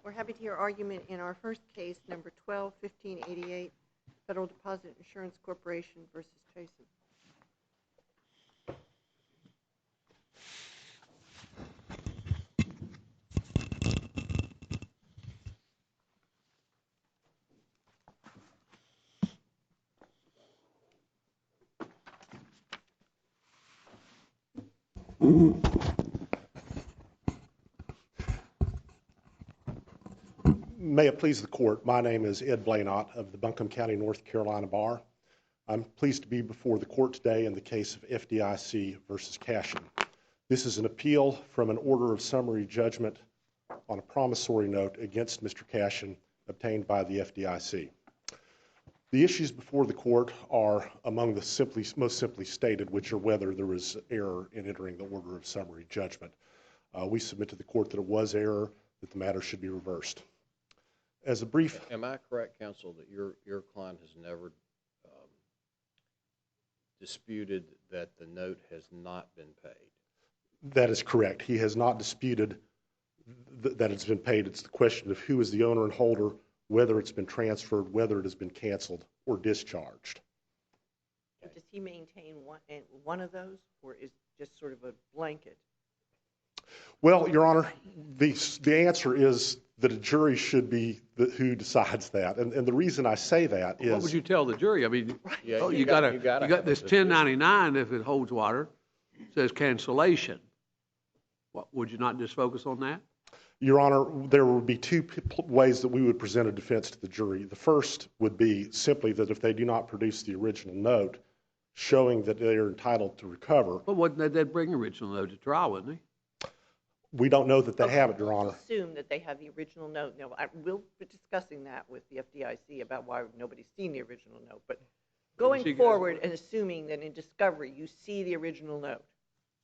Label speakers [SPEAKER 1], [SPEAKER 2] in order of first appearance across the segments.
[SPEAKER 1] We're happy to hear argument in our first case, number 12-1588, Federal Deposit Insurance Corporation versus Cashion.
[SPEAKER 2] May it please the court, my name is Ed Blainott of the Buncombe County, North Carolina Bar. I'm pleased to be before the court today in the case of FDIC versus Cashion. This is an appeal from an order of summary judgment on a promissory note against Mr. Cashion obtained by the FDIC. The issues before the court are among the most simply stated, which are whether there was error in entering the order of summary judgment. We submit to the court that it was error, that the matter should be reversed. As a brief...
[SPEAKER 3] Am I correct, counsel, that your client has never disputed that the note has not been paid?
[SPEAKER 2] That is correct. He has not disputed that it's been paid. It's the question of who is the owner and holder, whether it's been transferred, whether it has been canceled or discharged.
[SPEAKER 1] Does he maintain one of those, or is it just sort of a blanket?
[SPEAKER 2] Well, Your Honor, the answer is that a jury should be who decides that. And the reason I say that is...
[SPEAKER 4] What would you tell the jury? I mean,
[SPEAKER 3] Yeah,
[SPEAKER 4] you got this 1099, if it holds water, says cancellation. What, would you not just focus on that?
[SPEAKER 2] Your Honor, there would be two ways that we would present a defense to the jury. The first would be simply that if they do not produce the original note, showing that they are entitled to recover.
[SPEAKER 4] But wouldn't they'd bring the original note to trial, wouldn't they?
[SPEAKER 2] We don't know that they have it, Your Honor.
[SPEAKER 1] Assume that they have the original note. Now, we'll be discussing that with the FDIC about why nobody's seen the original note. But going forward and assuming that in discovery you see the original note,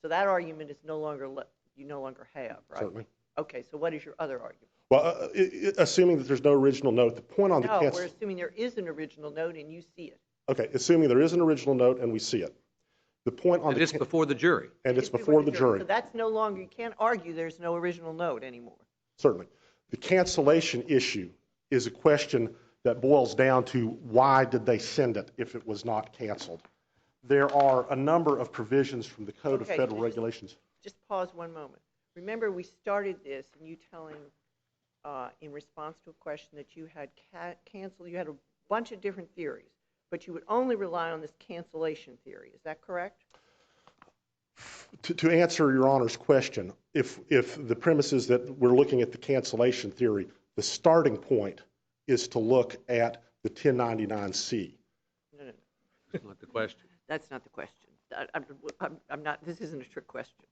[SPEAKER 1] so that argument is no longer you no longer have, right?
[SPEAKER 2] Certainly.
[SPEAKER 1] Okay, so what is your other argument?
[SPEAKER 2] Well, assuming that there's no original note, the point on the
[SPEAKER 1] No, we're assuming there is an original note and you see it.
[SPEAKER 2] Okay, assuming there is an original note and we see it. The point on
[SPEAKER 4] and it's before the jury.
[SPEAKER 2] And it's before the jury.
[SPEAKER 1] So that's no longer, you can't argue there's no original note anymore.
[SPEAKER 2] Certainly. The cancellation issue is a question that boils down to why did they send it if it was not canceled. There are a number of provisions from the Code of Federal Regulations.
[SPEAKER 1] Just pause one moment. Remember, we started this and you telling, in response to a question that you had canceled, you had a bunch of different theories, but you would only rely on this cancellation theory. Is that correct?
[SPEAKER 2] To answer Your Honor's question, if the premise is that we're looking at the cancellation theory, the starting point is to look at the 1099-C.
[SPEAKER 1] No.
[SPEAKER 4] That's not the question.
[SPEAKER 1] That's not the question. I'm not, this isn't a trick question.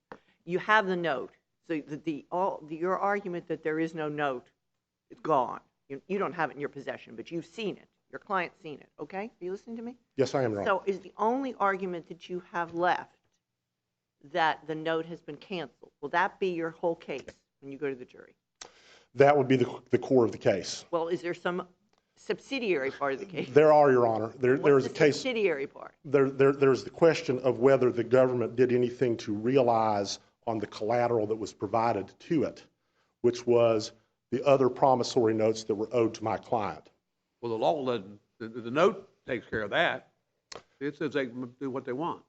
[SPEAKER 1] You have the note. So your argument that there is no note is gone. You don't have it in your possession, but you've seen it. Your client's seen it, okay? Are you listening to me?
[SPEAKER 2] Yes, I am, Your Honor.
[SPEAKER 1] So is the only argument that you have left that the note has been canceled? Will that be your whole case when you go to the jury?
[SPEAKER 2] That would be the core of the case.
[SPEAKER 1] Well, is there some subsidiary part of the case?
[SPEAKER 2] There are, Your Honor.
[SPEAKER 1] What's the subsidiary part?
[SPEAKER 2] There's the question of whether the government did anything to realize on the collateral that was provided to it, which was the other promissory notes that were owed to my client.
[SPEAKER 4] Well, the law doesn't, the note takes care of that. It says they can do what they want.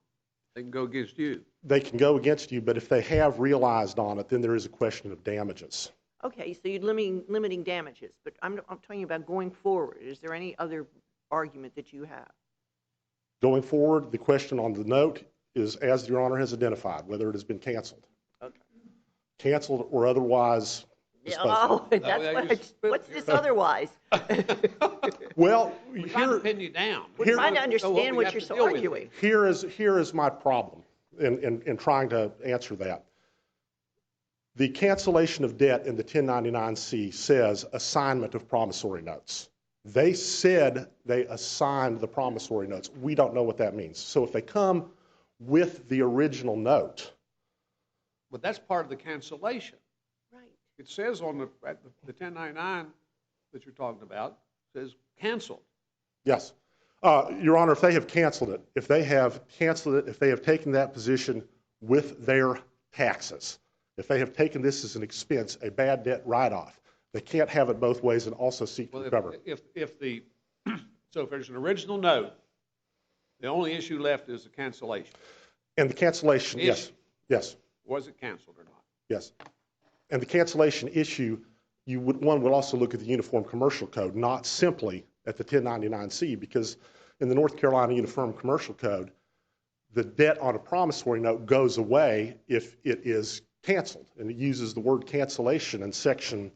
[SPEAKER 4] They can go against you.
[SPEAKER 2] They can go against you, but if they have realized on it, then there is a question of damages.
[SPEAKER 1] Okay, so you're limiting damages, but I'm talking about going forward. Is there any other argument that you have?
[SPEAKER 2] Going forward, the question on the note is, as Your Honor has identified, whether it has been canceled.
[SPEAKER 1] Okay.
[SPEAKER 2] Canceled or otherwise disposed
[SPEAKER 1] Oh,
[SPEAKER 2] of.
[SPEAKER 1] what's this otherwise?
[SPEAKER 2] Well,
[SPEAKER 4] we're trying to pin you down.
[SPEAKER 1] We're trying to understand what you're arguing.
[SPEAKER 2] Here is my problem in trying to answer that. The cancellation of debt in the 1099-C says assignment of promissory notes. They said they assigned the promissory notes. We don't know what that means. So if they come with the original note.
[SPEAKER 4] But that's part of the cancellation.
[SPEAKER 1] Right.
[SPEAKER 4] It says on the 1099 that you're talking about, it says canceled.
[SPEAKER 2] Yes. Your Honor, if they have canceled it, if they have taken that position with their taxes, if they have taken this as an expense, a bad debt write-off, They can't have it both ways and also seek to
[SPEAKER 4] Well,
[SPEAKER 2] recover.
[SPEAKER 4] So if there's an original note, the only issue left is the cancellation.
[SPEAKER 2] And the cancellation, yes, yes,
[SPEAKER 4] Was it canceled or not?
[SPEAKER 2] yes. And the cancellation issue, one would also look at the Uniform Commercial Code, not simply at the 1099-C, because in the North Carolina Uniform Commercial Code, the debt on a promissory note goes away if it is canceled. And it uses the word cancellation in section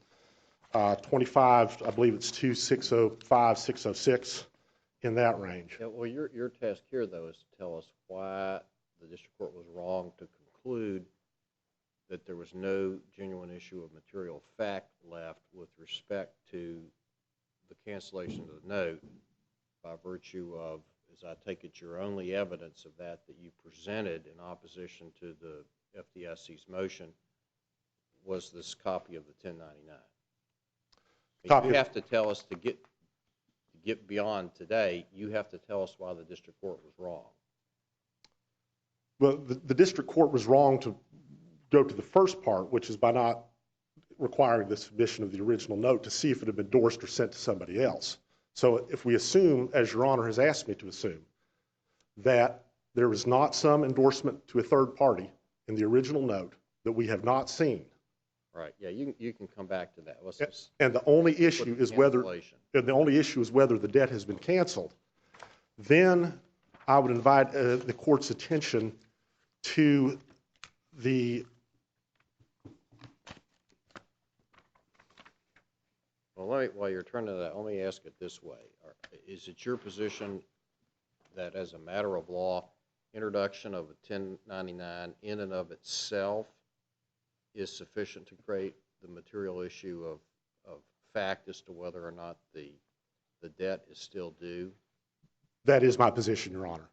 [SPEAKER 2] 25, I believe it's 2605, 606, in that range.
[SPEAKER 3] Yeah, well, your task here, though, is to tell us why the district court was wrong to conclude that there was no genuine issue of material fact left with respect to the cancellation of the note by virtue of, as I take it, your only evidence of that you presented in opposition to the FDIC's motion was this copy of the 1099. You have to tell us to get beyond today, you have to tell us why the district court was wrong.
[SPEAKER 2] Well, the district court was wrong to go to the first part, which is by not requiring the submission of the original note to see if it had been endorsed or sent to somebody else. So if we assume, as Your Honor has asked me to assume, that there is not some endorsement to a third party in the original note that we have not seen.
[SPEAKER 3] Right. Yeah, you can come back to that.
[SPEAKER 2] And the only issue is whether the debt has been canceled. Then I would invite the court's attention to the.
[SPEAKER 3] Well, while you're turning to that, let me ask it this way: is it your position that, as a matter of law, introduction of a 1099 in and of itself is sufficient to create the material issue of fact as to whether or not the debt is still due?
[SPEAKER 2] That is my position, Your Honor.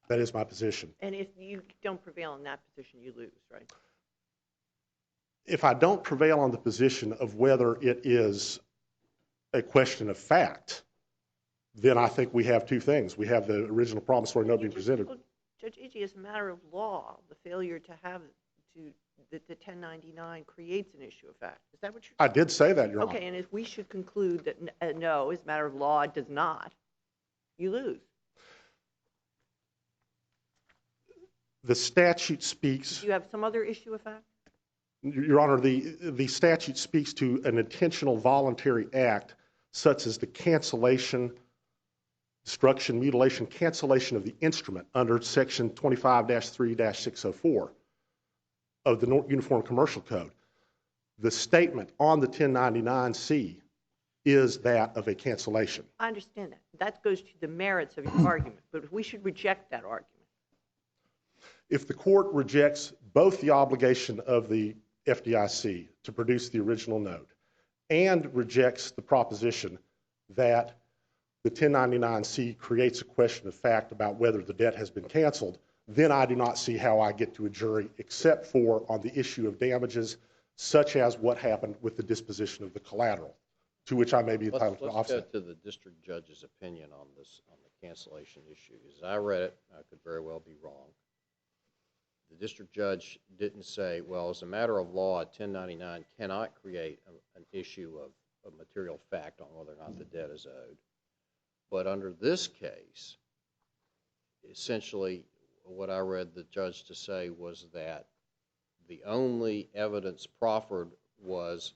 [SPEAKER 2] That is my position.
[SPEAKER 1] And if you don't prevail in that position, you lose, right?
[SPEAKER 2] If I don't prevail on the position of whether it is a question of fact, then I think we have two things. We have the original promissory note being presented.
[SPEAKER 1] Judge Agee, as a matter of law, the failure to have the 1099 creates an issue of fact. Is that what you're saying?
[SPEAKER 2] I did say that, Your Honor.
[SPEAKER 1] Okay, and if we should conclude that no, as a matter of law, it does not, you lose.
[SPEAKER 2] The statute speaks.
[SPEAKER 1] Do you have some other issue of fact?
[SPEAKER 2] Your Honor, the statute speaks to an intentional voluntary act such as the cancellation, destruction, mutilation, cancellation of the instrument under Section 25-3-604 of the Uniform Commercial Code. The statement on the 1099-C is that of a cancellation.
[SPEAKER 1] I understand that. That goes to the merits of your argument, but we should reject that argument.
[SPEAKER 2] If the court rejects both the obligation of the FDIC to produce the original note and rejects the proposition that the 1099-C creates a question of fact about whether the debt has been canceled, then I do not see how I get to a jury except for on the issue of damages such as what happened with the disposition of the collateral, to which I may be entitled to offset.
[SPEAKER 3] Let's go to the district judge's opinion on the cancellation issue. As I read it, I could very well be wrong. The district judge didn't say, well, as a matter of law, a 1099 cannot create an issue of material fact on whether or not the debt is owed. But under this case, essentially what I read the judge to say was that the only evidence proffered was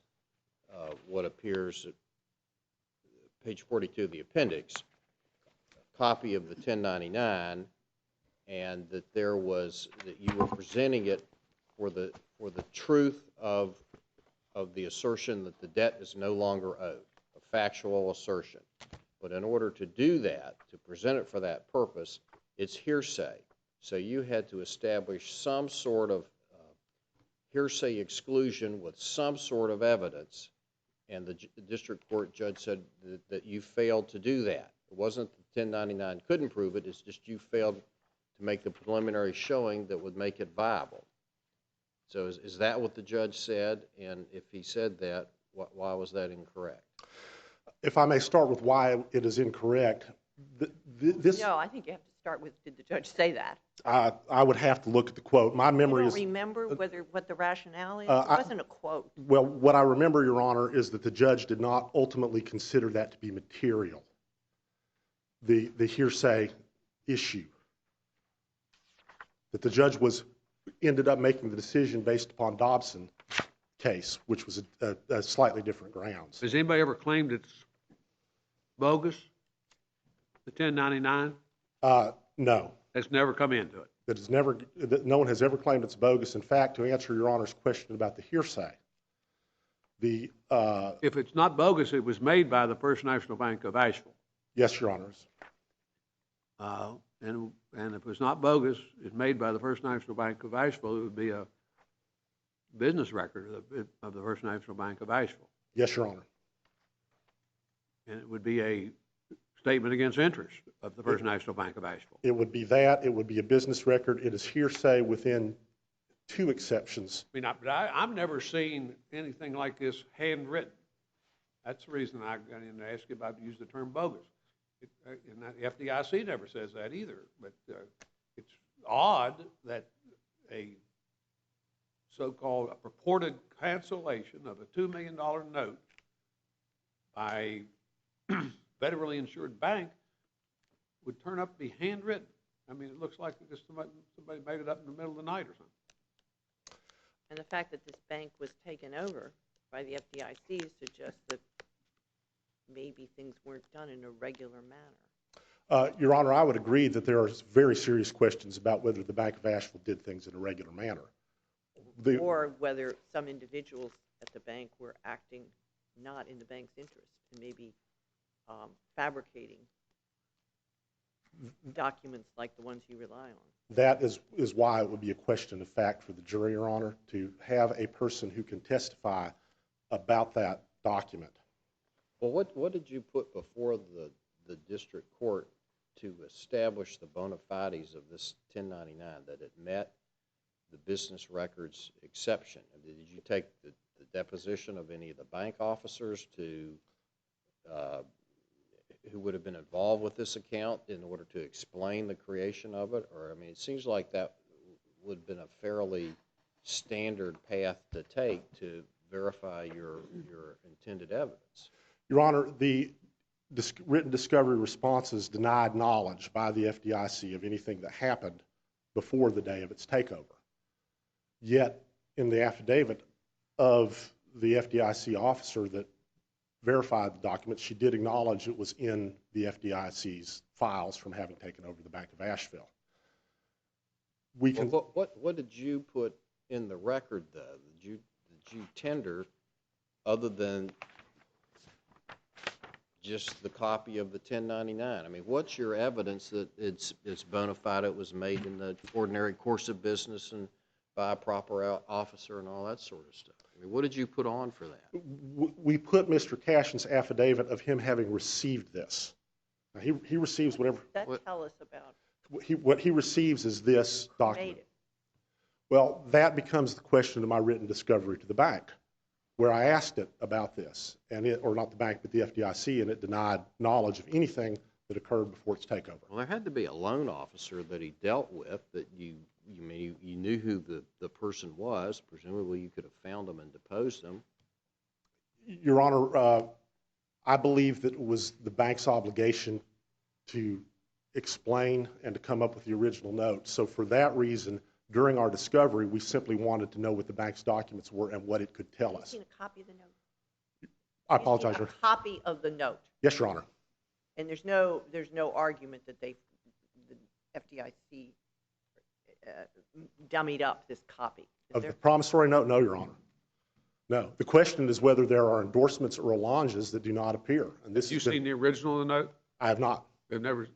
[SPEAKER 3] what appears at page 42 of the appendix, a copy of the 1099, and that you were presenting it for the truth of the assertion that the debt is no longer owed, a factual assertion. But in order to do that, to present it for that purpose, it's hearsay. So you had to establish some sort of hearsay exclusion with some sort of evidence, and the district court judge said that you failed to do that. It wasn't that 1099 couldn't prove it, it's just you failed to make the preliminary showing that would make it viable. So is that what the judge said? And if he said that, why was that incorrect?
[SPEAKER 2] If I may start with why it is incorrect,
[SPEAKER 1] No, I think you have to start with, did the judge say that?
[SPEAKER 2] I would have to look at the quote. My memory
[SPEAKER 1] You
[SPEAKER 2] is...
[SPEAKER 1] don't remember what the rationale is? It
[SPEAKER 2] I-
[SPEAKER 1] wasn't a quote.
[SPEAKER 2] Well, what I remember, Your Honor, is that the judge did not ultimately consider that to be material, the hearsay issue. That the judge ended up making the decision based upon Dobson case, which was a slightly different grounds.
[SPEAKER 4] Has anybody ever claimed it's bogus, the 1099?
[SPEAKER 2] No.
[SPEAKER 4] That's never come into it.
[SPEAKER 2] No one has ever claimed it's bogus. In fact, to answer Your Honor's question about the hearsay,
[SPEAKER 4] if it's not bogus, it was made by the First National Bank of Asheville.
[SPEAKER 2] Yes, Your Honors.
[SPEAKER 4] And if it's not bogus, it's made by the First National Bank of Asheville, it would be a business record of the First National Bank of Asheville.
[SPEAKER 2] Yes, Your Honor.
[SPEAKER 4] And it would be a statement against interest of the First National Bank of Asheville.
[SPEAKER 2] It would be that. It would be a business record. It is hearsay within two exceptions.
[SPEAKER 4] I mean, I've never seen anything like this handwritten. That's the reason I got in to ask you about to use the term bogus. And the FDIC never says that either. But it's odd that a so-called purported cancellation of a $2 million note by a federally insured bank would turn up to be handwritten. I mean, it looks like just somebody made it up in the middle of the night or something.
[SPEAKER 1] And the fact that this bank was taken over by the FDIC suggests that maybe things weren't done in a regular manner.
[SPEAKER 2] Your Honor, I would agree that there are very serious questions about whether the Bank of Asheville did things in a regular manner.
[SPEAKER 1] Or whether some individuals at the bank were acting not in the bank's interest and maybe fabricating documents like the ones you rely on.
[SPEAKER 2] That is why it would be a question of fact for the jury, Your Honor, to have a person who can testify about that document.
[SPEAKER 3] Well, what did you put before the district court to establish the bona fides of this 1099, that it met the business records exception? Did you take the deposition of any of the bank officers who would have been involved with this account in order to explain the creation of it? Or, I mean, it seems like that would have been a fairly standard path to take to verify your intended evidence.
[SPEAKER 2] Your Honor, the written discovery responses denied knowledge by the FDIC of anything that happened before the day of its takeover. Yet, in the affidavit of the FDIC officer that verified the document, she did acknowledge it was in the FDIC's files from having taken over the Bank of Asheville.
[SPEAKER 3] What did you put in the record, though? Did you tender, other than just the copy of the 1099? I mean, what's your evidence that it's bona fide, it was made in the ordinary course of business and by a proper officer and all that sort of stuff? I mean, what did you put on for that?
[SPEAKER 2] We put Mr. Cashion's affidavit of him having received this. Now, he receives whatever.
[SPEAKER 1] Tell us about
[SPEAKER 2] What he receives is this document.
[SPEAKER 1] made it.
[SPEAKER 2] Well, that becomes the question of my written discovery to the bank, where I asked it about this, or not the bank, but the FDIC, and it denied knowledge of anything that occurred before its takeover.
[SPEAKER 3] Well, there had to be a loan officer that he dealt with that you knew who the person was. Presumably you could have found them and deposed them.
[SPEAKER 2] Your Honor, I believe that it was the bank's obligation to explain and to come up with the original note. So for that reason, during our discovery, we simply wanted to know what the bank's documents were and what it could tell us.
[SPEAKER 1] Have you seen a copy of the note?
[SPEAKER 2] I apologize, Your
[SPEAKER 1] Honor. A copy of the note.
[SPEAKER 2] Yes, Your Honor.
[SPEAKER 1] And there's no argument that the FDIC dummied up this copy.
[SPEAKER 2] Of the promissory note? No, Your Honor. No. The question is whether there are endorsements or allonges that do not appear. And this
[SPEAKER 4] Have you seen the original of the note?
[SPEAKER 2] I have not.
[SPEAKER 4] They've never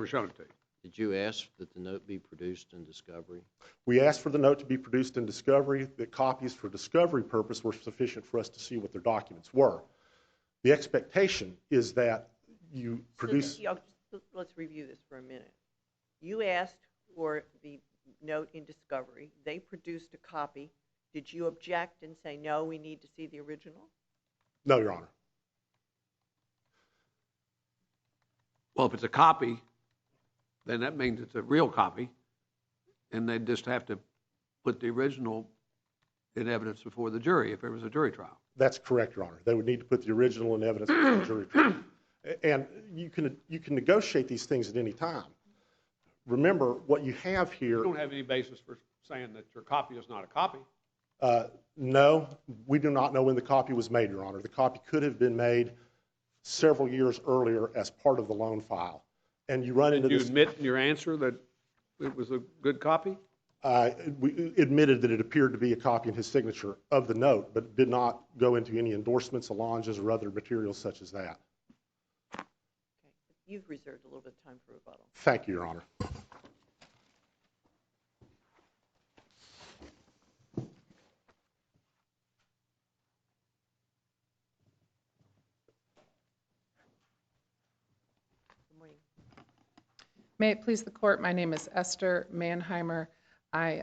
[SPEAKER 4] shown it to you.
[SPEAKER 3] Did you ask that the note be produced in discovery?
[SPEAKER 2] We asked for the note to be produced in discovery. The copies for discovery purpose were sufficient for us to see what their documents were. The expectation is that you produce...
[SPEAKER 1] Let's review this for a minute. You asked for the note in discovery. They produced a copy. Did you object and say, no, we need to see the original?
[SPEAKER 2] No, Your Honor.
[SPEAKER 4] Well, if it's a copy, then that means it's a real copy, and they'd just have to put the original in evidence before the jury if there was a jury trial.
[SPEAKER 2] That's correct, Your Honor. They would need to put the original in evidence before the jury trial. And you can negotiate these things at any time. Remember, what you have here...
[SPEAKER 4] You don't have any basis for saying that your copy is not a copy.
[SPEAKER 2] No, we do not know when the copy was made, Your Honor. The copy could have been made several years earlier as part of the loan file. And you run into this...
[SPEAKER 4] Did you admit in your answer that it was a good copy?
[SPEAKER 2] We admitted that it appeared to be a copy in his signature of the note, but did not go into any endorsements, allonges, or other materials such as that.
[SPEAKER 1] Okay. You've reserved a little bit of time for rebuttal.
[SPEAKER 2] Thank you, Your Honor.
[SPEAKER 5] May it please the court, my name is Esther Mannheimer. I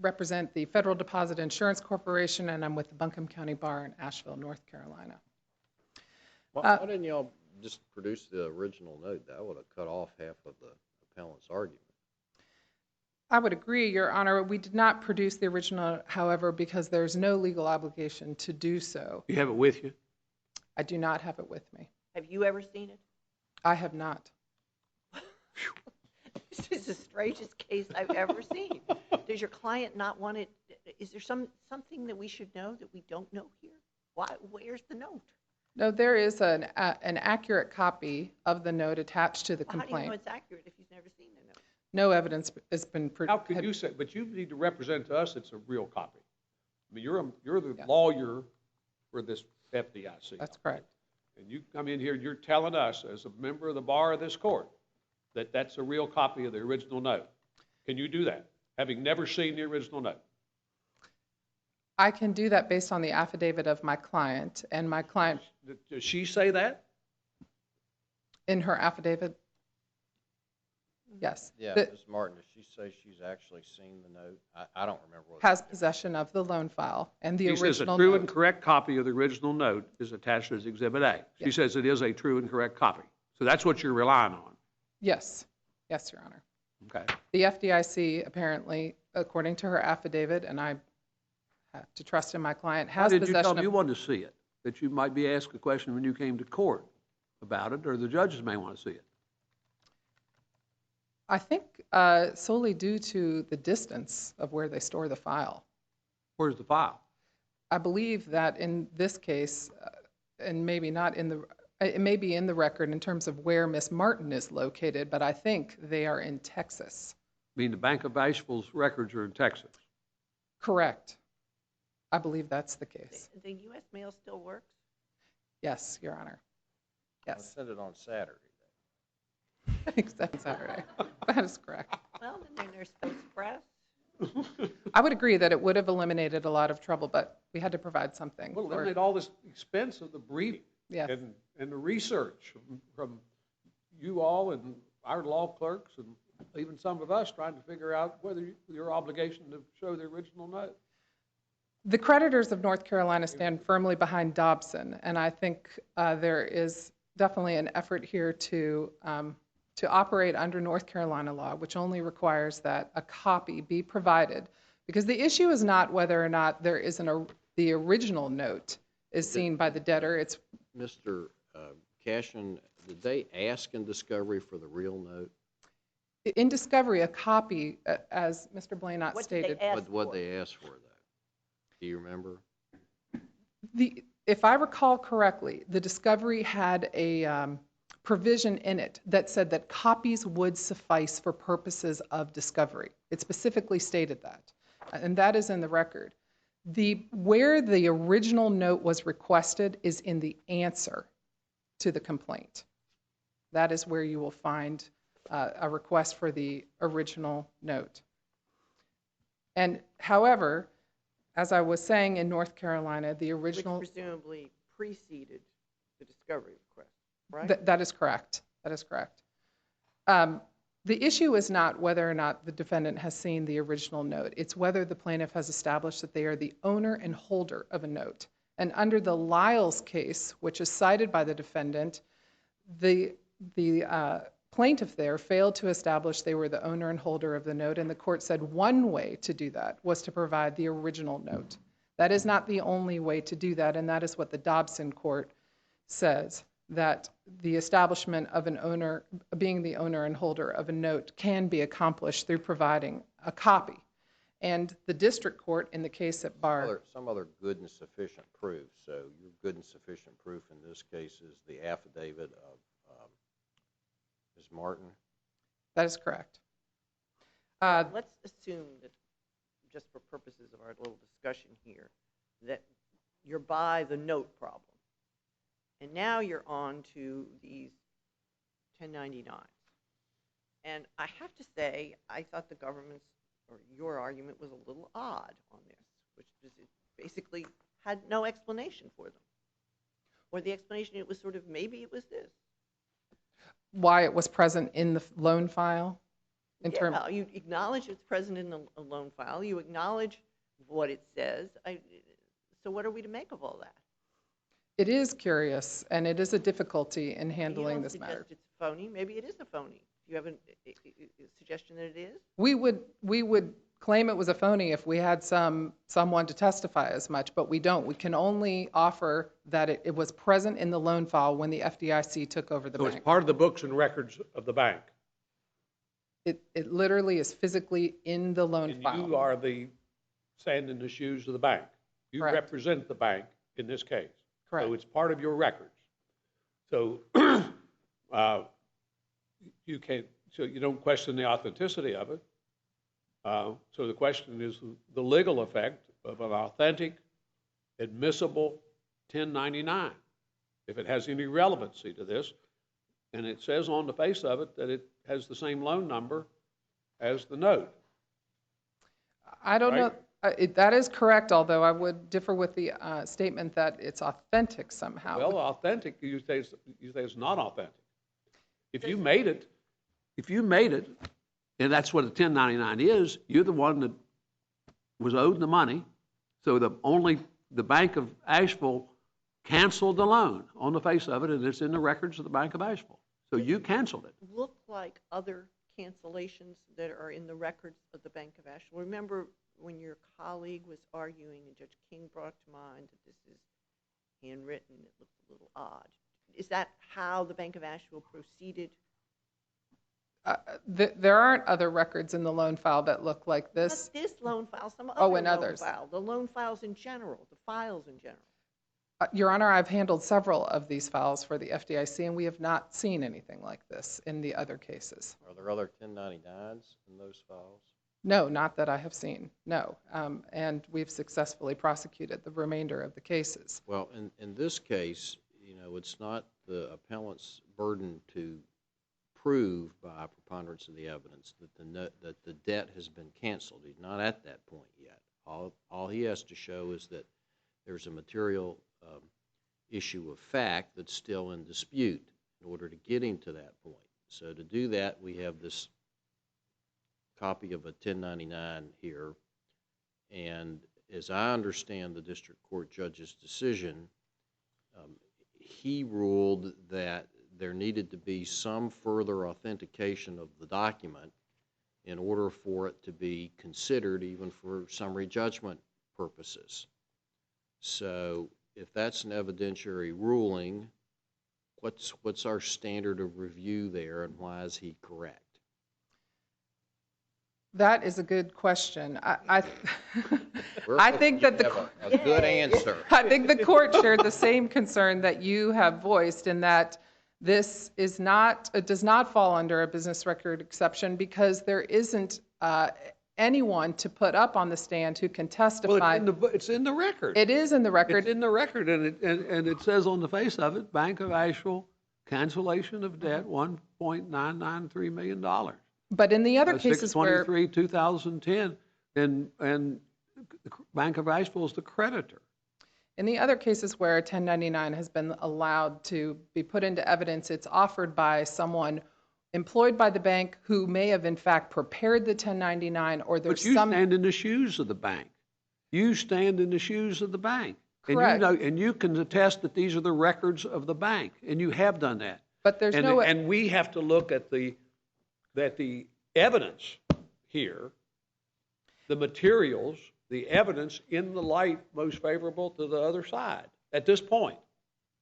[SPEAKER 5] represent the Federal Deposit Insurance Corporation, and I'm with the Buncombe County Bar in Asheville, North Carolina.
[SPEAKER 3] Why didn't y'all just produce the original note? That would have cut off half of the appellant's argument.
[SPEAKER 5] I would agree, Your Honor. We did not produce the original, however, because there's no legal obligation to do so.
[SPEAKER 4] You have it with you?
[SPEAKER 5] I do not have it with me.
[SPEAKER 1] Have you ever seen it?
[SPEAKER 5] I have not.
[SPEAKER 1] This is the strangest case I've ever seen. Does your client not want it? Is there something that we should know that we don't know here? Why? Where's the note?
[SPEAKER 5] No, there is an accurate copy of the note attached to the
[SPEAKER 1] Well, how do you
[SPEAKER 5] complaint.
[SPEAKER 1] know it's accurate if you've never seen the note?
[SPEAKER 5] No evidence has been
[SPEAKER 4] How could you say, but you need to represent to us it's a real copy. I mean, you're the lawyer for this FDIC.
[SPEAKER 5] That's correct.
[SPEAKER 4] And you come in here, you're telling us as a member of the bar of this court that that's a real copy of the original note. Can you do that, having never seen the original note?
[SPEAKER 5] I can do that based on the affidavit of my client, and my client...
[SPEAKER 4] Does she say that?
[SPEAKER 5] In her affidavit? Yes.
[SPEAKER 3] Yeah, Ms. Martin, does she say she's actually seen the note? I don't remember what
[SPEAKER 5] Has possession of the loan file and the original note.
[SPEAKER 4] She says a true and correct copy of the original note is attached as Exhibit A. She says it is a true and correct copy. So that's what you're relying on.
[SPEAKER 5] Yes. Yes, Your Honor.
[SPEAKER 4] Okay.
[SPEAKER 5] The FDIC apparently, according to her affidavit, and I have to trust in my client, has
[SPEAKER 4] Why
[SPEAKER 5] possession
[SPEAKER 4] did you tell
[SPEAKER 5] of...
[SPEAKER 4] me you wanted to see it? That you might be asked a question when you came to court about it, or the judges may want to see it.
[SPEAKER 5] I think solely due to the distance of where they store the file.
[SPEAKER 4] Where's the file?
[SPEAKER 5] I believe that in this case, and maybe not in the... It may be in the record in terms of where Ms. Martin is located, but I think they are in Texas.
[SPEAKER 4] I mean, the Bank of Asheville's records are in Texas.
[SPEAKER 5] Correct. I believe that's the case.
[SPEAKER 1] The U.S. mail still works?
[SPEAKER 5] Yes, Your Honor. Yes.
[SPEAKER 3] I sent it on Saturday.
[SPEAKER 5] Except Saturday. That is correct.
[SPEAKER 1] Well, then there's Express.
[SPEAKER 5] I would agree that it would have eliminated a lot of trouble, but we had to provide something.
[SPEAKER 4] Well, eliminate all this expense of the briefing.
[SPEAKER 5] Yes.
[SPEAKER 4] And the research from you all and our law clerks and even some of us trying to figure out whether your obligation to show the original note.
[SPEAKER 5] The creditors of North Carolina stand firmly behind Dobson, and I think there is definitely an effort here to operate under North Carolina law, which only requires that a copy be provided, because the issue is not whether or not there is the original note is seen by the debtor. It's
[SPEAKER 3] Mr. Cashion, did they ask in discovery for the real note?
[SPEAKER 5] in discovery a copy, as Mr. Blanot stated.
[SPEAKER 3] What they asked for, though? Do you remember?
[SPEAKER 5] If I recall correctly, the discovery had a provision in it that said that copies would suffice for purposes of discovery. It specifically stated that, and that is in the record. Where the original note was requested is in the answer to the complaint. That is where you will find a request for the original note. And however, as I was saying, in North Carolina, the original...
[SPEAKER 1] Which presumably preceded the discovery request, right?
[SPEAKER 5] That is correct. That is correct. The issue is not whether or not the defendant has seen the original note. It's whether the plaintiff has established that they are the owner and holder of a note. And under the Lyles case, which is cited by the defendant, the plaintiff there failed to establish they were the owner and holder of the note, and the court said one way to do that was to provide the original note. That is not the only way to do that, and that is what the Dobson court says, that the establishment of an owner, being the owner and holder of a note, can be accomplished through providing a copy. And the district court, in the case at bar...
[SPEAKER 3] Some other good and sufficient proof. So your good and sufficient proof in this case is the affidavit of Ms. Martin?
[SPEAKER 5] That is correct.
[SPEAKER 1] Let's assume that, just for purposes of our little discussion here, that you're by the note problem. And now you're on to these 1099s. And I have to say, I thought the government's, or your argument, was a little odd on this, which is it basically had no explanation for them. Or the explanation, it was sort of, maybe it was this.
[SPEAKER 5] Why it was present in the loan file?
[SPEAKER 1] You acknowledge it's present in the loan file. You acknowledge what it says. So what are we to make of all that?
[SPEAKER 5] It is curious, and it is a difficulty in handling this matter.
[SPEAKER 1] You don't suggest it's phony. Maybe it is a phony. Do you have a suggestion that it is?
[SPEAKER 5] We would claim it was a phony if we had someone to testify as much, but we don't. We can only offer that it was present in the loan file when the FDIC took over the bank.
[SPEAKER 4] So it's part of the books and records of the bank.
[SPEAKER 5] It literally is physically in the loan file.
[SPEAKER 4] And you are stand in the shoes of the bank. You
[SPEAKER 5] Correct.
[SPEAKER 4] represent the bank in this case.
[SPEAKER 5] Correct.
[SPEAKER 4] So it's part of your records. So you don't question the authenticity of it. So the question is the legal effect of an authentic, admissible 1099, if it has any relevancy to this. And it says on the face of it that it has the same loan number as the note.
[SPEAKER 5] I don't know. That is correct, although I would differ with the statement that it's authentic somehow.
[SPEAKER 4] Well, authentic, you say it's not authentic. If you made it, and that's what a 1099 is, you're the one that was owed the money, so the Bank of Asheville canceled the loan on the face of it, and it's in the records of the Bank of Asheville. So you canceled it.
[SPEAKER 1] Look like other cancellations that are in the records of the Bank of Asheville. Remember when your colleague was arguing and Judge King brought to mind that this is handwritten, it looks a little odd. Is that how the Bank of Asheville proceeded?
[SPEAKER 5] There aren't other records in the loan file that look like this.
[SPEAKER 1] Not this loan file, some other
[SPEAKER 5] and
[SPEAKER 1] loan
[SPEAKER 5] others.
[SPEAKER 1] file. The loan files in general, the files in general.
[SPEAKER 5] Your Honor, I've handled several of these files for the FDIC, and we have not seen anything like this in the other cases.
[SPEAKER 3] Are there other 1099s in those files?
[SPEAKER 5] No, not that I have seen, no. And we've successfully prosecuted the remainder of the cases.
[SPEAKER 3] Well, in this case, it's not the appellant's burden to prove by preponderance of the evidence that the debt has been canceled. He's not at that point yet. All he has to show is that there's a material issue of fact that's still in dispute in order to get him to that point. So to do that, we have this copy of a 1099 here, and as I understand the district court judge's decision, he ruled that there needed to be some further authentication of the document in order for it to be considered even for summary judgment purposes. So if that's an evidentiary ruling, what's our standard of review there, and why is he correct?
[SPEAKER 5] That is a good question. I think that
[SPEAKER 3] a good answer.
[SPEAKER 5] I think the court shared the same concern that you have voiced, in that this is not, it does not fall under a business record exception because there isn't anyone to put up on the stand who can testify.
[SPEAKER 4] Well, it's in the record.
[SPEAKER 5] It is in the record.
[SPEAKER 4] It's in the record, and it says on the face of it, Bank of Asheville, cancellation of debt, $1.993 million.
[SPEAKER 5] But in the other cases where
[SPEAKER 4] 6/23/2010, and Bank of Asheville is the creditor.
[SPEAKER 5] In the other cases where a 1099 has been allowed to be put into evidence, it's offered by someone employed by the bank who may have in fact prepared the 1099, or there's
[SPEAKER 4] But you stand in the shoes of the bank. You stand in the shoes of the bank.
[SPEAKER 5] Correct.
[SPEAKER 4] And you can attest that these are the records of the bank, and you have done that.
[SPEAKER 5] But there's
[SPEAKER 4] and,
[SPEAKER 5] no...
[SPEAKER 4] And we have to look at the evidence here, the materials, the evidence in the light most favorable to the other side at this point.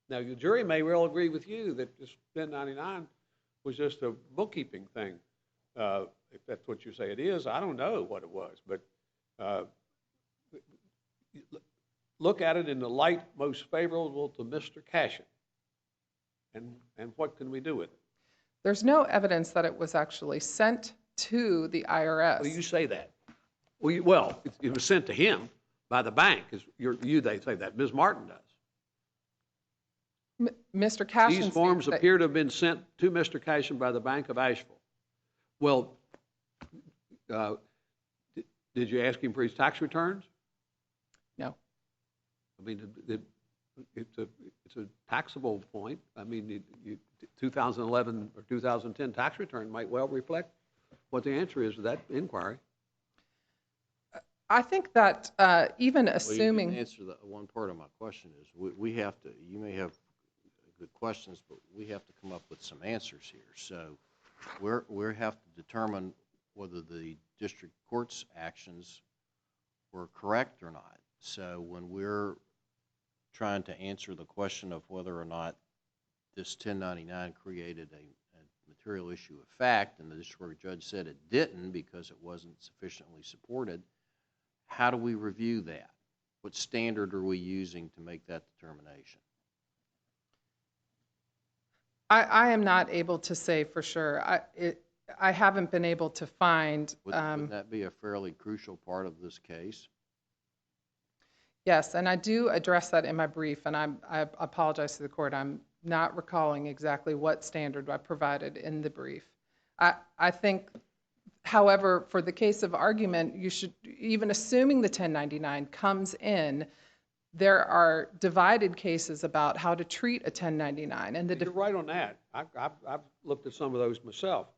[SPEAKER 4] Now, the jury may well agree with you that this 1099 was just a bookkeeping thing. If that's what you say it is, I don't know what it was, but look at it in the light most favorable to Mr. Cashion. And what can we do with it?
[SPEAKER 5] There's no evidence that it was actually sent to the IRS.
[SPEAKER 4] Well, you say that. Well, it was sent to him by the bank. They say that. Ms. Martin does.
[SPEAKER 5] Mr. Cashion...
[SPEAKER 4] These forms appear to have been sent to Mr. Cashion by the Bank of Asheville. Well, did you ask him for his tax returns?
[SPEAKER 5] No.
[SPEAKER 4] I mean, it's a taxable point. I mean, 2011 or 2010 tax return might well reflect what the answer is to that inquiry.
[SPEAKER 5] I think that even assuming...
[SPEAKER 3] Well, you didn't answer the one part of my question is we have to, you may have good questions, but we have to come up with some answers here. So we have to determine whether the district court's actions were correct or not. So when we're trying to answer the question of whether or not this 1099 created a material issue of fact, and the district court judge said it didn't because it wasn't sufficiently supported, how do we review that? What standard are we using to make that determination?
[SPEAKER 5] I am not able to say for sure. I haven't been able to find...
[SPEAKER 3] Would that be a fairly crucial part of this case?
[SPEAKER 5] Yes, and I do address that in my brief, and I apologize to the court. I'm not recalling exactly what standard I provided in the brief. I think, however, for the case of argument, you should, even assuming the 1099 comes in, there are divided cases about how to treat a 1099. And
[SPEAKER 4] you're right on that. I've looked at some of those myself.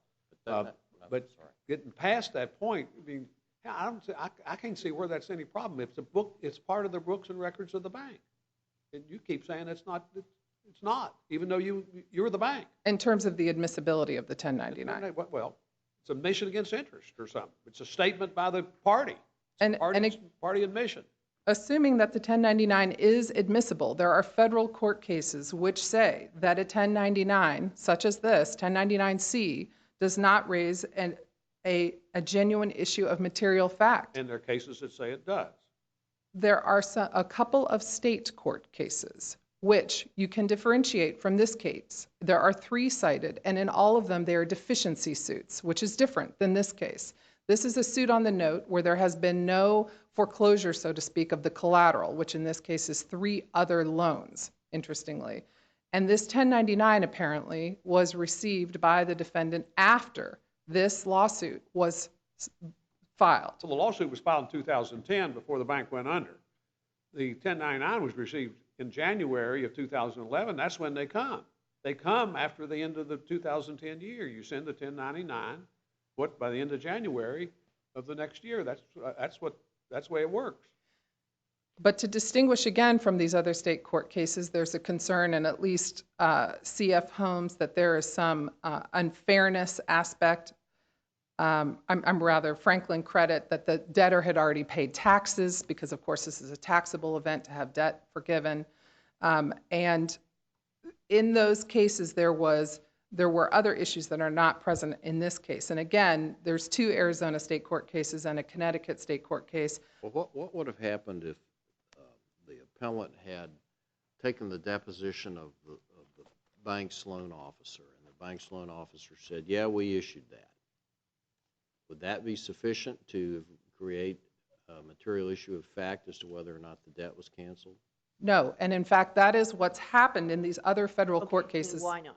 [SPEAKER 4] But getting past that point, I mean, I can't see where that's any problem. If it's a book, it's part of the books and records of the bank. And you keep saying it's not, even though you're the bank.
[SPEAKER 5] In terms of the admissibility of the 1099.
[SPEAKER 4] Well, it's admission against interest or something. It's a statement by the party. Party admission.
[SPEAKER 5] Assuming that the 1099 is admissible, there are federal court cases which say that a 1099, such as this, 1099-C, does not raise a genuine issue of material fact.
[SPEAKER 4] And there are cases that say it does.
[SPEAKER 5] There are a couple of state court cases which you can differentiate from this case. There are 3 cited, and in all of them, they are deficiency suits, which is different than this case. This is a suit on the note where there has been no foreclosure, so to speak, of the collateral, which in this case is 3 other loans, interestingly. And this 1099 apparently was received by the defendant after this lawsuit was filed.
[SPEAKER 4] So the lawsuit was filed in 2010 before the bank went under. The 1099 was received in January of 2011. That's when they come. They come after the end of the 2010 year. You send the 1099 by the end of January of the next year. That's the way it works.
[SPEAKER 5] But to distinguish again from these other state court cases, there's a concern in at least CF Homes that there is some unfairness aspect. I'm rather Franklin credit that the debtor had already paid taxes because, of course, this is a taxable event to have debt forgiven. And in those cases, there were other issues that are not present in this case. And again, there's 2 Arizona state court cases and a Connecticut state court case.
[SPEAKER 3] Well, what would have happened if the appellant had taken the deposition of the bank's loan officer, and the bank's loan officer said, yeah, we issued that? Would that be sufficient to create a material issue of fact as to whether or not the debt was canceled?
[SPEAKER 5] No, and in fact, that is what's happened in these other federal court cases.
[SPEAKER 1] Why not?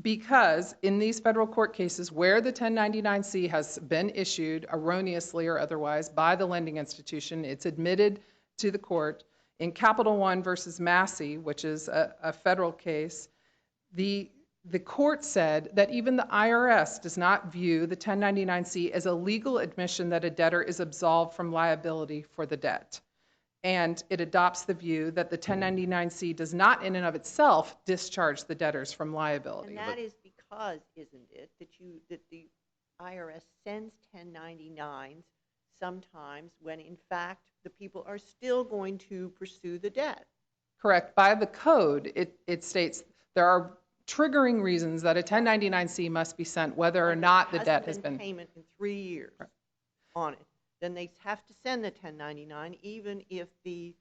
[SPEAKER 5] Because in these federal court cases where the 1099-C has been issued erroneously or otherwise by the lending institution, it's admitted to the court. In Capital One versus Massey, which is a federal case, the court said that even the IRS does not view the 1099-C as a legal admission that a debtor is absolved from liability for the debt. And it adopts the view that the 1099-C does not in and of itself discharge the debtors from liability.
[SPEAKER 1] And that is because, isn't it, that the IRS sends 1099s sometimes when in fact the people are still going to pursue the debt.
[SPEAKER 5] Correct. By the code, it states there are triggering reasons that a 1099-C must be sent whether or not the debt has been
[SPEAKER 1] payment in 3 years on it. Then they have to send the 1099 even if the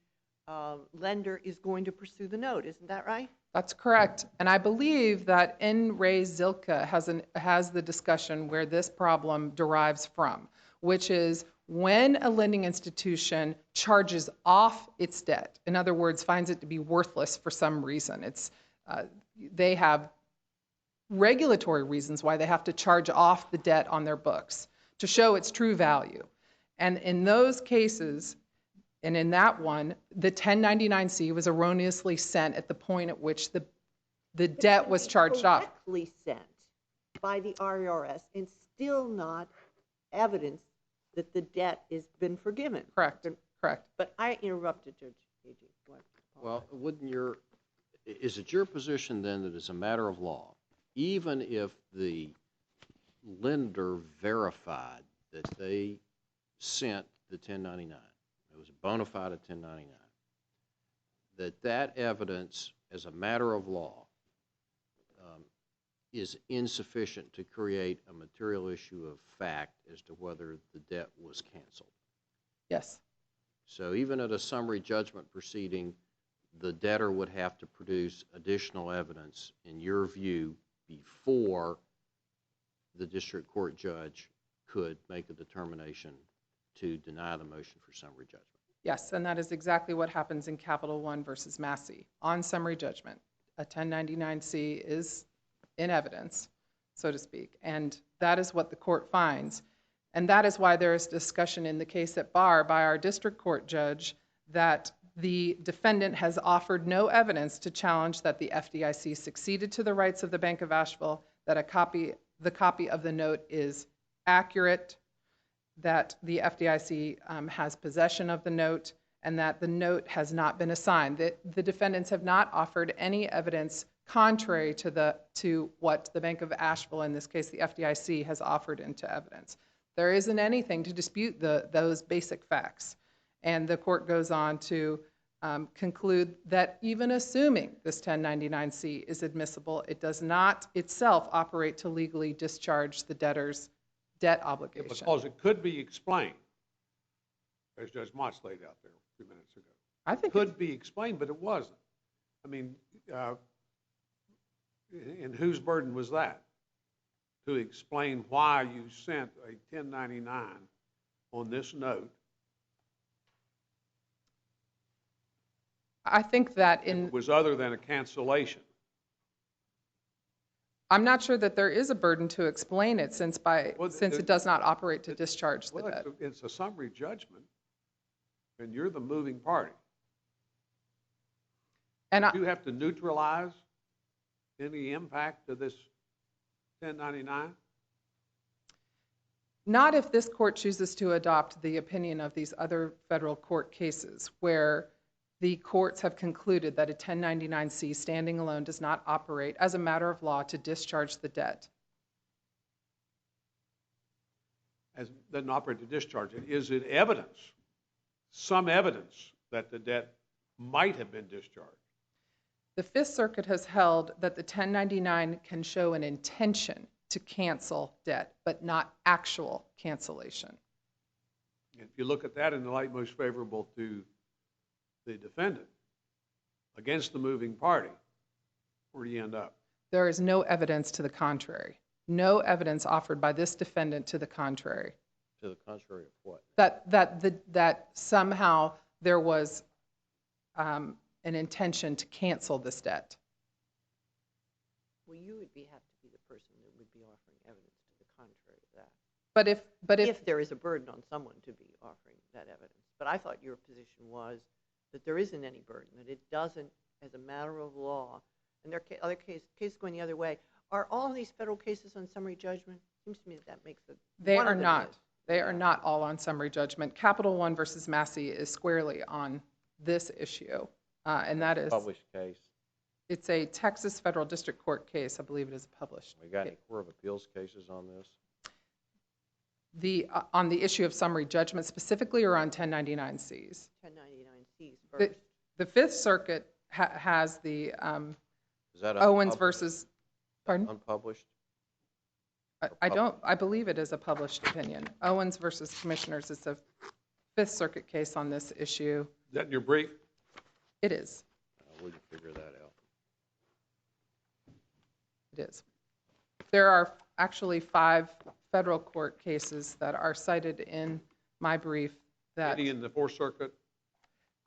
[SPEAKER 1] lender is going to pursue the note. Isn't that right?
[SPEAKER 5] That's correct. And I believe that N. Ray Zilka has the discussion where this problem derives from, which is when a lending institution charges off its debt, in other words, finds it to be worthless for some reason. They have regulatory reasons why they have to charge off the debt on their books to show its true value. And in those cases, and in that one, the 1099-C was erroneously sent at the point at which the debt was charged off.
[SPEAKER 1] Correctly sent by the IRS and still not evidence that the debt has been forgiven.
[SPEAKER 5] Correct. Correct.
[SPEAKER 1] But I interrupted Judge Agee.
[SPEAKER 3] Well, is it your position then that as a matter of law, even if the lender verified that they sent the 1099, it was a bona fide 1099, that evidence as a matter of law is insufficient to create a material issue of fact as to whether the debt was canceled?
[SPEAKER 5] Yes.
[SPEAKER 3] So even at a summary judgment proceeding, the debtor would have to produce additional evidence, in your view, before the district court judge could make a determination to deny the motion for summary judgment.
[SPEAKER 5] Yes, and that is exactly what happens in Capital One versus Massey. On summary judgment, a 1099-C is in evidence, so to speak, and that is what the court finds. And that is why there is discussion in the case at bar by our district court judge that the defendant has offered no evidence to challenge that the FDIC succeeded to the rights of the Bank of Asheville, that the copy of the note is accurate, that the FDIC has possession of the note, and that the note has not been assigned. The defendants have not offered any evidence contrary to what the Bank of Asheville, in this case the FDIC, has offered into evidence. There isn't anything to dispute those basic facts. And the court goes on to conclude that even assuming this 1099-C is admissible, it does not itself operate to legally discharge the debtor's debt obligation.
[SPEAKER 4] Yeah, because it could be explained, as Judge Motz laid out there a few minutes ago.
[SPEAKER 5] I think
[SPEAKER 4] it could be explained, but it wasn't. I mean, and whose burden was that? To explain why you sent a 1099 on this note.
[SPEAKER 5] I think that
[SPEAKER 4] it was other than a cancellation.
[SPEAKER 5] I'm not sure that there is a burden to explain it since it does not operate to discharge the debt.
[SPEAKER 4] It's a summary judgment, and you're the moving party. And you have to neutralize any impact of this 1099?
[SPEAKER 5] Not if this court chooses to adopt the opinion of these other federal court cases where the courts have concluded that a 1099-C standing alone does not operate as a matter of law to discharge the debt.
[SPEAKER 4] Doesn't operate to discharge it. Is it evidence, some evidence, that the debt might have been discharged?
[SPEAKER 5] The Fifth Circuit has held that the 1099 can show an intention to cancel debt, but not actual cancellation.
[SPEAKER 4] If you look at that in the light most favorable to the defendant against the moving party, where do you end up?
[SPEAKER 5] There is no evidence to the contrary. No evidence offered by this defendant to the contrary.
[SPEAKER 3] To the contrary of what?
[SPEAKER 5] That somehow there was an intention to cancel this debt.
[SPEAKER 1] Well, you would have to be the person that would be offering evidence to the contrary of that.
[SPEAKER 5] But
[SPEAKER 1] if there is a burden on someone to be offering that evidence. But I thought your position was that there isn't any burden, that it doesn't, as a matter of law, and there are other cases going the other way. Are all these federal cases on summary judgment? It seems to me that makes it.
[SPEAKER 5] They are not. They are not all on summary judgment. Capital One versus Massey is squarely on this issue, and that is,
[SPEAKER 3] Published case.
[SPEAKER 5] it's a Texas Federal District Court case. I believe it is published.
[SPEAKER 3] We got any Court of Appeals cases on this?
[SPEAKER 5] On the issue of summary judgment specifically, or on 1099-Cs?
[SPEAKER 1] 1099-Cs first.
[SPEAKER 5] The Fifth Circuit has the
[SPEAKER 3] Is that
[SPEAKER 5] Owens versus, pardon?
[SPEAKER 3] unpublished?
[SPEAKER 5] I believe it is a published opinion. Owens versus Commissioners is a Fifth Circuit case on this issue.
[SPEAKER 4] Is that in your brief?
[SPEAKER 5] It is.
[SPEAKER 3] We can figure that out.
[SPEAKER 5] It is. There are actually 5 federal court cases that are cited in my brief that
[SPEAKER 4] Any in the Fourth Circuit?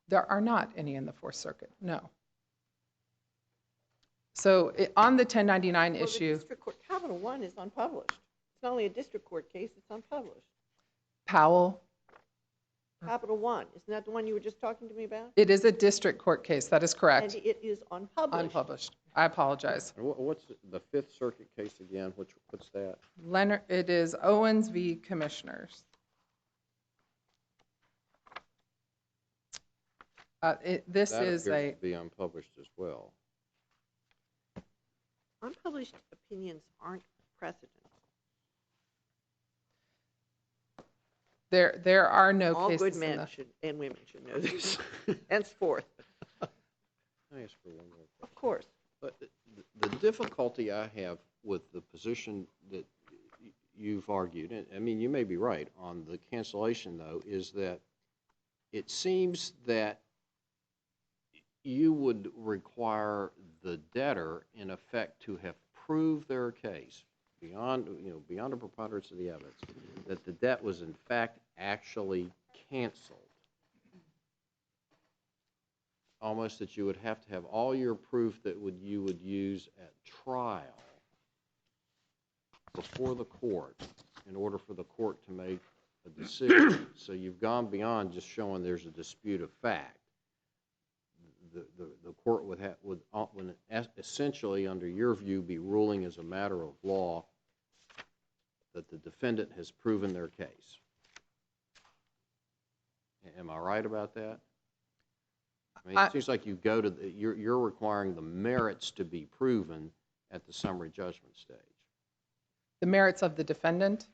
[SPEAKER 5] there are not any in the Fourth Circuit, no. So on the 1099
[SPEAKER 1] Well, the
[SPEAKER 5] issue,
[SPEAKER 1] district court, Capital One is unpublished. It's not only a district court case, it's unpublished.
[SPEAKER 5] Powell,
[SPEAKER 1] Capital One, isn't that the one you were just talking to me about?
[SPEAKER 5] it is a district court case, that is correct.
[SPEAKER 1] And it is unpublished.
[SPEAKER 5] Unpublished. I apologize.
[SPEAKER 3] And what's the Fifth Circuit case again? What's that?
[SPEAKER 5] Leonard, it is Owens v. Commissioners. This
[SPEAKER 3] That
[SPEAKER 5] is
[SPEAKER 3] appears to be unpublished as well.
[SPEAKER 1] Unpublished opinions aren't precedent.
[SPEAKER 5] There are no
[SPEAKER 1] All
[SPEAKER 5] cases
[SPEAKER 1] good
[SPEAKER 5] in
[SPEAKER 1] men
[SPEAKER 5] the,
[SPEAKER 1] should, and women should know this, henceforth.
[SPEAKER 3] Can I ask for one more question?
[SPEAKER 1] Of course.
[SPEAKER 3] But the difficulty I have with the position that you've argued, and I mean, you may be right on the cancellation, though, is that it seems that you would require the debtor, in effect, to have proved their case beyond a preponderance of the evidence, that the debt was, in fact, actually canceled. Almost that you would have to have all your proof that you would use at trial before the court in order for the court to make a decision. So you've gone beyond just showing there's a dispute of fact. The court would essentially, under your view, be ruling as a matter of law that the defendant has proven their case. Am I right about that? I mean, it seems like you go to you're requiring the merits to be proven at the summary judgment stage.
[SPEAKER 5] the merits of the defendant.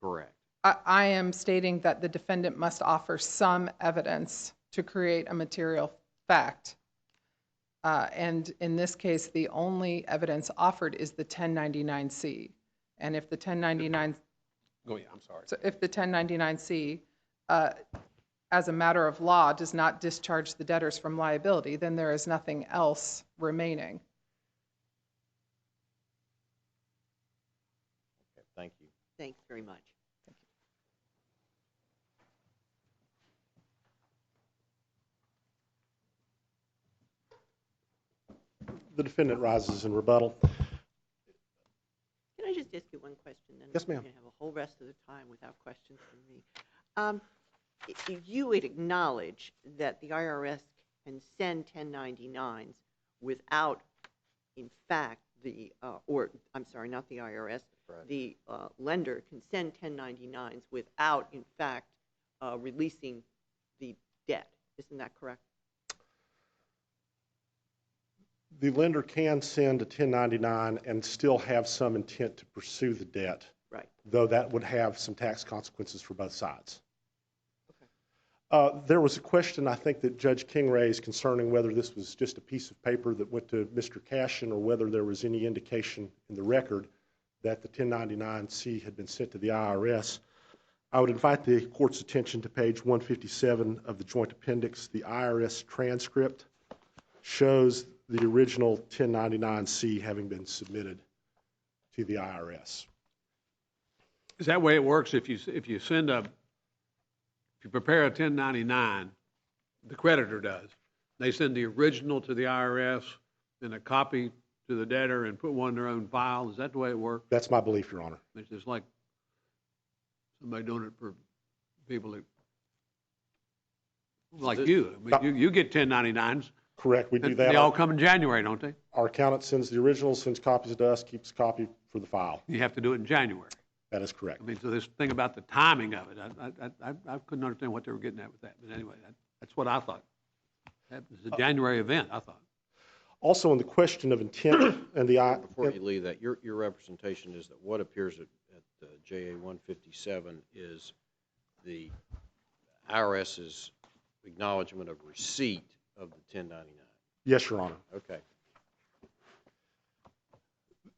[SPEAKER 3] Correct.
[SPEAKER 5] I am stating that the defendant must offer some evidence to create a material fact. And in this case, the only evidence offered is the 1099-C. And if the 1099,
[SPEAKER 4] Go ahead, I'm sorry.
[SPEAKER 5] so if the 1099-C, as a matter of law, does not discharge the debtors from liability, then there is nothing else remaining.
[SPEAKER 3] Okay, thank you.
[SPEAKER 1] Thanks very much.
[SPEAKER 2] The defendant rises in rebuttal.
[SPEAKER 1] Can I just ask you one question? Then
[SPEAKER 2] Yes, ma'am.
[SPEAKER 1] We can have a whole rest of the time without questions from me. You would acknowledge that the IRS can send 1099s without, in fact, or I'm sorry, not the IRS,
[SPEAKER 3] Right.
[SPEAKER 1] the lender can send 1099s without, in fact, releasing the debt. Isn't that correct?
[SPEAKER 2] The lender can send a 1099 and still have some intent to pursue the debt,
[SPEAKER 1] Right.
[SPEAKER 2] though that would have some tax consequences for both sides.
[SPEAKER 1] Okay.
[SPEAKER 2] There was a question, I think, that Judge King raised concerning whether this was just a piece of paper that went to Mr. Cashion or whether there was any indication in the record that the 1099-C had been sent to the IRS. I would invite the court's attention to page 157 of the joint appendix. The IRS transcript shows the original 1099-C having been submitted to the IRS.
[SPEAKER 4] Is that way it works? If you prepare a 1099, the creditor does. They send the original to the IRS and a copy to the debtor and put one in their own file. Is that the way it works?
[SPEAKER 2] That's my belief, Your Honor.
[SPEAKER 4] It's just like somebody doing it for people that, like you. I mean, you get 1099s.
[SPEAKER 2] Correct, we do that.
[SPEAKER 4] They all come in January, don't they?
[SPEAKER 2] Our accountant sends the original, sends copies to us, keeps a copy for the file.
[SPEAKER 4] You have to do it in January.
[SPEAKER 2] That is correct.
[SPEAKER 4] I mean, so this thing about the timing of it, I couldn't understand what they were getting at with that. But anyway, that's what I thought. It's a January event, I thought.
[SPEAKER 2] Also, on the question of intent and the
[SPEAKER 3] Before you leave that, your representation is that what appears at JA 157 is the IRS's acknowledgement of receipt of the 1099.
[SPEAKER 2] Yes, Your Honor.
[SPEAKER 3] Okay.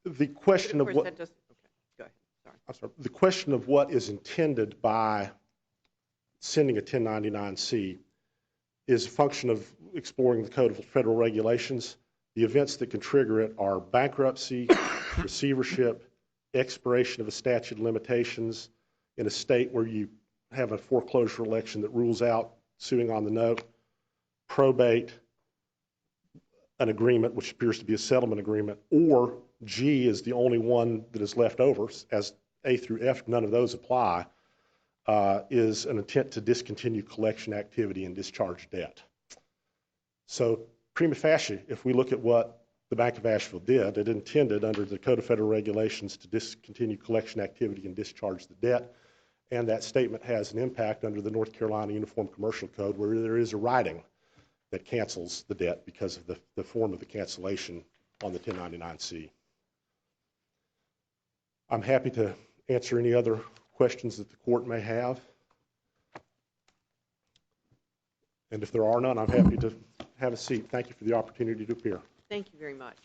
[SPEAKER 2] The question
[SPEAKER 1] Of
[SPEAKER 2] of
[SPEAKER 1] course,
[SPEAKER 2] what
[SPEAKER 1] that doesn't, okay, go ahead, sorry.
[SPEAKER 2] I'm sorry, the question of what is intended by sending a 1099-C is a function of exploring the Code of Federal Regulations. The events that can trigger it are bankruptcy, receivership, expiration of a statute of limitations in a state where you have a foreclosure election that rules out suing on the note, probate, an agreement which appears to be a settlement agreement, or G is the only one that is left over, as A through F, none of those apply, is an intent to discontinue collection activity and discharge debt. So prima facie, if we look at what the Bank of Asheville did, it intended under the Code of Federal Regulations to discontinue collection activity and discharge the debt, and that statement has an impact under the North Carolina Uniform Commercial Code where there is a writing that cancels the debt because of the form of the cancellation on the 1099-C. I'm happy to answer any other questions that the court may have. And if there are none, I'm happy to have a seat. Thank you for the opportunity to appear.
[SPEAKER 1] Thank you very much.